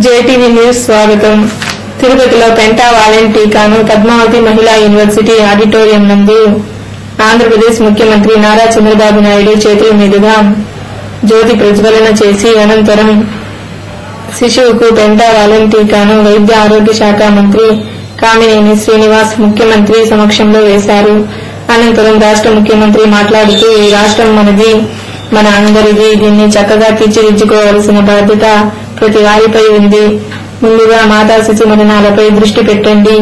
JTV news స్వాగతం. తిరుపతిలో పెంటా వాలెంట్ టీకాను పద్మావతి మహిళా యూనివర్సిటీ ఆడిటోరియం నందు ఆంధ్రప్రదేశ్ ముఖ్యమంత్రి నారా చంద్రబాబు నాయుడు చేతుల మీదుగా జ్యోతి ప్రజ్వలన చేసి అనంతరం శిశువుకు పెంటా వాలెంట్ టీకాను వైద్య ఆరోగ్య శాఖ మంత్రి కామినేని శ్రీనివాస్ ముఖ్యమంత్రి సమక్షంలో వేశారు. అనంతరం రాష్ట ముఖ్యమంత్రి మాట్లాడుతూ ఈ రాష్టం మనది, మన అందరిది, దీన్ని చక్కగా తీర్చిదిద్దుకోవాల్సిన బాధ్యత ప్రతి వారిపై ఉంది. ముందుగా మాతా శిశు మరణాలపై దృష్టి పెట్టండి,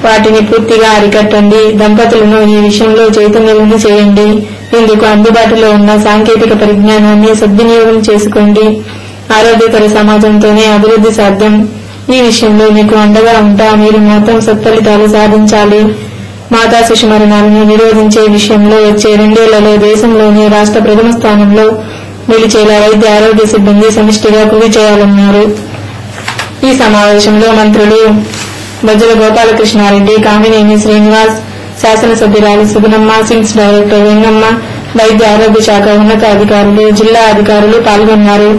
వాటిని పూర్తిగా అరికట్టండి. దంపతులను ఈ విషయంలో చైతన్యవంతం చేయండి. ఇందుకు అందుబాటులో ఉన్న సాంకేతిక పరిజ్ఞానాన్ని సద్వినియోగం చేసుకోండి. ఆరోగ్యకర సమాజంతోనే అభివృద్ది సాధ్యం. ఈ విషయంలో మీకు అండగా ఉంటా మీరు మాత్రం సత్ఫలితాలు సాధించాలి. మాతా శిశు మరణాలను నిరోధించే విషయంలో వచ్చే 2 ఏళ్లలో దేశంలోనే రాష్ట ప్రథమ స్థానంలో నిలిచేలా వైద్య ఆరోగ్య సిబ్బంది సమిష్టిగా కృషి చేయాలన్నారు. ఈ సమావేశంలో మంత్రులు బొజ్జల గోపాలకృష్ణారెడ్డి, కామినేని శ్రీనివాస్, శాసనసభ్యురాలు సుగుణమ్మ, సిమ్స్ డైరెక్టర్ వెంగమ్మ, వైద్య ఆరోగ్య శాఖ ఉన్నత అధికారులు, జిల్లా అధికారులు పాల్గొన్నారు.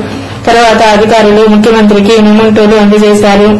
తర్వాత అధికారులు ముఖ్యమంత్రికి మెమోంటోలు అందజేశారు.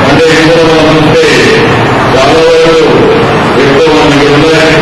అంటే ఇందులో మనం చూస్తే చాలా వరకు ఎక్కువ మందికి ఉన్నాయి.